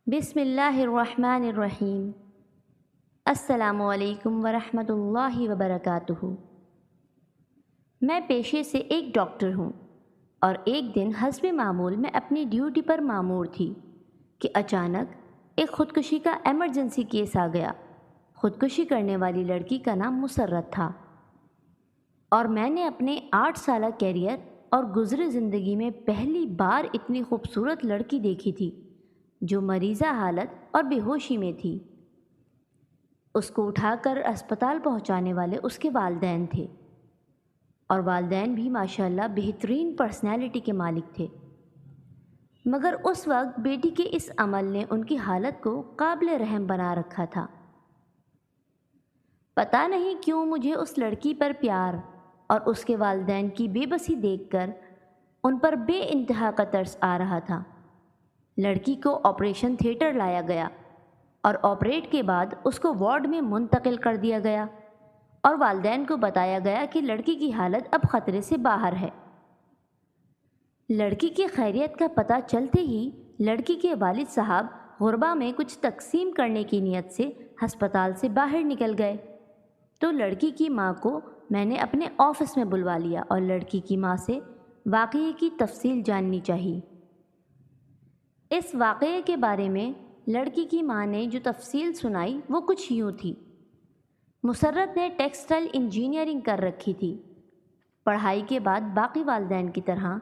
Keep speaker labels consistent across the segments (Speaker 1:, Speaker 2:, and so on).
Speaker 1: بسم اللہ الرحمن الرحیم۔ السلام علیکم ورحمۃ اللہ وبرکاتہ۔ میں پیشے سے ایک ڈاکٹر ہوں اور ایک دن حسب معمول میں اپنی ڈیوٹی پر مامور تھی کہ اچانک ایک خودکشی کا ایمرجنسی کیس آ گیا۔ خودکشی کرنے والی لڑکی کا نام مسرت تھا اور میں نے اپنے 8 سالہ کیریئر اور گزرے زندگی میں پہلی بار اتنی خوبصورت لڑکی دیکھی تھی جو مریضہ حالت اور بے ہوشی میں تھی۔ اس کو اٹھا کر اسپتال پہنچانے والے اس کے والدین تھے اور والدین بھی ماشاءاللہ بہترین پرسنالٹی کے مالک تھے، مگر اس وقت بیٹی کے اس عمل نے ان کی حالت کو قابل رحم بنا رکھا تھا۔ پتہ نہیں کیوں مجھے اس لڑکی پر پیار اور اس کے والدین کی بے بسی دیکھ کر ان پر بے انتہا کا ترس آ رہا تھا۔ لڑکی کو آپریشن تھیٹر لایا گیا اور آپریٹ کے بعد اس کو وارڈ میں منتقل کر دیا گیا اور والدین کو بتایا گیا کہ لڑکی کی حالت اب خطرے سے باہر ہے۔ لڑکی کی خیریت کا پتہ چلتے ہی لڑکی کے والد صاحب غربا میں کچھ تقسیم کرنے کی نیت سے ہسپتال سے باہر نکل گئے، تو لڑکی کی ماں کو میں نے اپنے آفس میں بلوا لیا اور لڑکی کی ماں سے واقعے کی تفصیل جاننی چاہیے۔ اس واقعے کے بارے میں لڑکی کی ماں نے جو تفصیل سنائی وہ کچھ یوں تھی۔ مسرت نے ٹیکسٹائل انجینئرنگ کر رکھی تھی۔ پڑھائی کے بعد باقی والدین کی طرح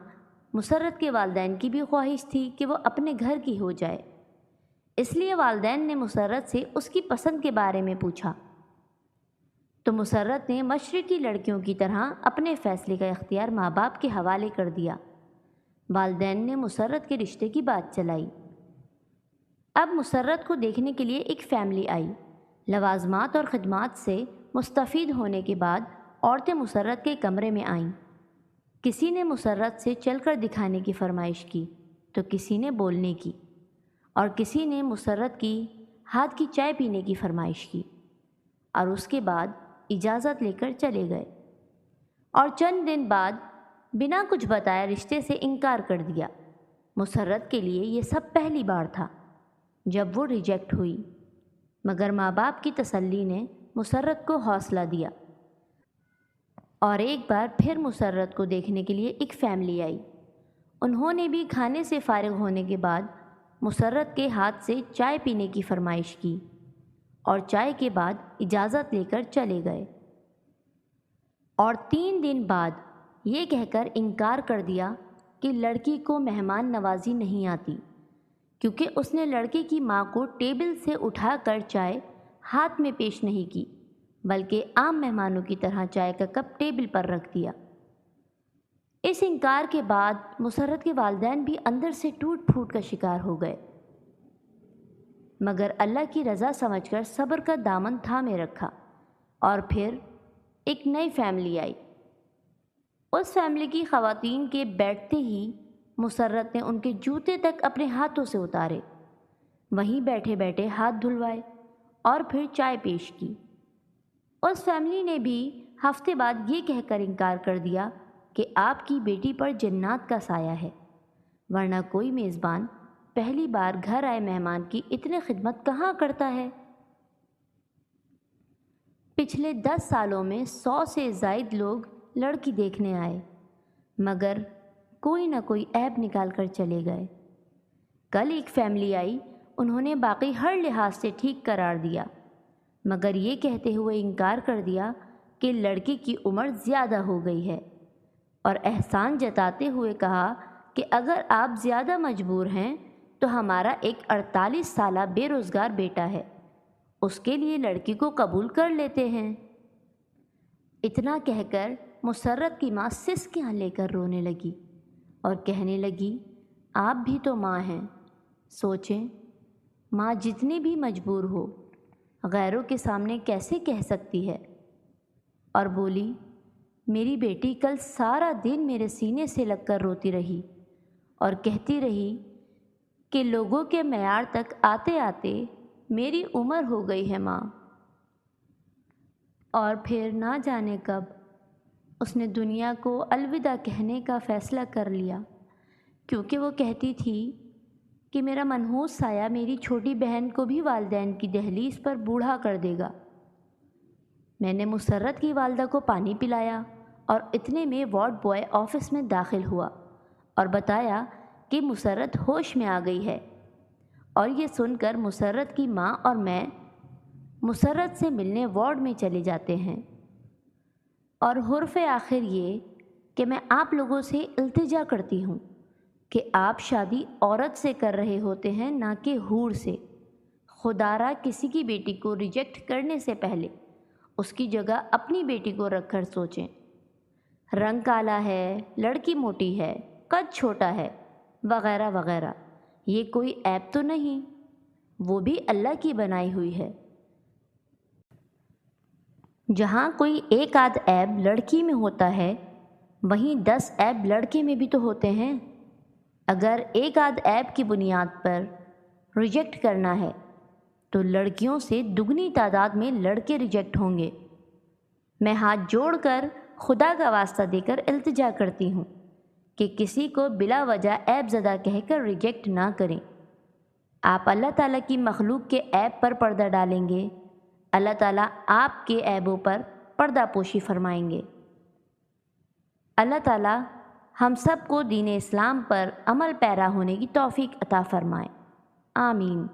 Speaker 1: مسرت کے والدین کی بھی خواہش تھی کہ وہ اپنے گھر کی ہو جائے، اس لیے والدین نے مسرت سے اس کی پسند کے بارے میں پوچھا، تو مسرت نے مشرقی لڑکیوں کی طرح اپنے فیصلے کا اختیار ماں باپ کے حوالے کر دیا۔ والدین نے مسرت کے رشتے کی بات چلائی۔ اب مسرت کو دیکھنے کے لیے ایک فیملی آئی۔ لوازمات اور خدمات سے مستفید ہونے کے بعد عورتیں مسرت کے کمرے میں آئیں۔ کسی نے مسرت سے چل کر دکھانے کی فرمائش کی تو کسی نے بولنے کی، اور کسی نے مسرت کی ہاتھ کی چائے پینے کی فرمائش کی، اور اس کے بعد اجازت لے کر چلے گئے، اور چند دن بعد بنا کچھ بتائے رشتے سے انکار کر دیا۔ مسرت کے لیے یہ سب پہلی بار تھا جب وہ ریجیکٹ ہوئی، مگر ماں باپ کی تسلی نے مسرت کو حوصلہ دیا، اور ایک بار پھر مسرت کو دیکھنے کے لیے ایک فیملی آئی۔ انہوں نے بھی کھانے سے فارغ ہونے کے بعد مسرت کے ہاتھ سے چائے پینے کی فرمائش کی، اور چائے کے بعد اجازت لے کر چلے گئے، اور 3 دن بعد یہ کہہ کر انکار کر دیا کہ لڑکی کو مہمان نوازی نہیں آتی، کیونکہ اس نے لڑکے کی ماں کو ٹیبل سے اٹھا کر چائے ہاتھ میں پیش نہیں کی، بلکہ عام مہمانوں کی طرح چائے کا کپ ٹیبل پر رکھ دیا۔ اس انکار کے بعد مسرت کے والدین بھی اندر سے ٹوٹ پھوٹ کا شکار ہو گئے، مگر اللہ کی رضا سمجھ کر صبر کا دامن تھامے رکھا، اور پھر ایک نئی فیملی آئی۔ اس فیملی کی خواتین کے بیٹھتے ہی مسرت نے ان کے جوتے تک اپنے ہاتھوں سے اتارے، وہیں بیٹھے بیٹھے ہاتھ دھلوائے اور پھر چائے پیش کی۔ اس فیملی نے بھی ہفتے بعد یہ کہہ کر انکار کر دیا کہ آپ کی بیٹی پر جنات کا سایہ ہے، ورنہ کوئی میزبان پہلی بار گھر آئے مہمان کی اتنی خدمت کہاں کرتا ہے۔ پچھلے 10 سالوں میں 100 سے زائد لوگ لڑکی دیکھنے آئے، مگر کوئی نہ کوئی عیب نکال کر چلے گئے۔ کل ایک فیملی آئی، انہوں نے باقی ہر لحاظ سے ٹھیک قرار دیا، مگر یہ کہتے ہوئے انکار کر دیا کہ لڑکی کی عمر زیادہ ہو گئی ہے، اور احسان جتاتے ہوئے کہا کہ اگر آپ زیادہ مجبور ہیں تو ہمارا ایک 48 سالہ بے روزگار بیٹا ہے، اس کے لیے لڑکی کو قبول کر لیتے ہیں۔ اتنا کہہ کر مسرت کی ماں سسکیاں لے کر رونے لگی اور کہنے لگی، آپ بھی تو ماں ہیں، سوچیں ماں جتنی بھی مجبور ہو غیروں کے سامنے کیسے کہہ سکتی ہے، اور بولی، میری بیٹی کل سارا دن میرے سینے سے لگ کر روتی رہی اور کہتی رہی کہ لوگوں کے معیار تک آتے آتے میری عمر ہو گئی ہے ماں۔ اور پھر نہ جانے کب اس نے دنیا کو الوداع کہنے کا فیصلہ کر لیا، کیونکہ وہ کہتی تھی کہ میرا منحوس سایہ میری چھوٹی بہن کو بھی والدین کی دہلیز پر بوڑھا کر دے گا۔ میں نے مسرت کی والدہ کو پانی پلایا اور اتنے میں وارڈ بوائے آفس میں داخل ہوا اور بتایا کہ مسرت ہوش میں آ گئی ہے، اور یہ سن کر مسرت کی ماں اور میں مسرت سے ملنے وارڈ میں چلے جاتے ہیں، اور حرف آخر یہ کہ میں آپ لوگوں سے التجا کرتی ہوں کہ آپ شادی عورت سے کر رہے ہوتے ہیں، نہ کہ حور سے۔ خدا را کسی کی بیٹی کو ریجیکٹ کرنے سے پہلے اس کی جگہ اپنی بیٹی کو رکھ کر سوچیں۔ رنگ کالا ہے، لڑکی موٹی ہے، قد چھوٹا ہے، وغیرہ وغیرہ، یہ کوئی عیب تو نہیں، وہ بھی اللہ کی بنائی ہوئی ہے۔ جہاں کوئی ایک آدھ عیب لڑکی میں ہوتا ہے، وہیں 10 عیب لڑکے میں بھی تو ہوتے ہیں۔ اگر ایک آدھ عیب کی بنیاد پر ریجیکٹ کرنا ہے تو لڑکیوں سے دگنی تعداد میں لڑکے ریجیکٹ ہوں گے۔ میں ہاتھ جوڑ کر خدا کا واسطہ دے کر التجا کرتی ہوں کہ کسی کو بلا وجہ عیب زدہ کہہ کر ریجیکٹ نہ کریں۔ آپ اللہ تعالیٰ کی مخلوق کے عیب پر پردہ ڈالیں گے، اللہ تعالیٰ آپ کے عیبوں پر پردہ پوشی فرمائیں گے۔ اللہ تعالیٰ ہم سب کو دین اسلام پر عمل پیرا ہونے کی توفیق عطا فرمائے، آمین۔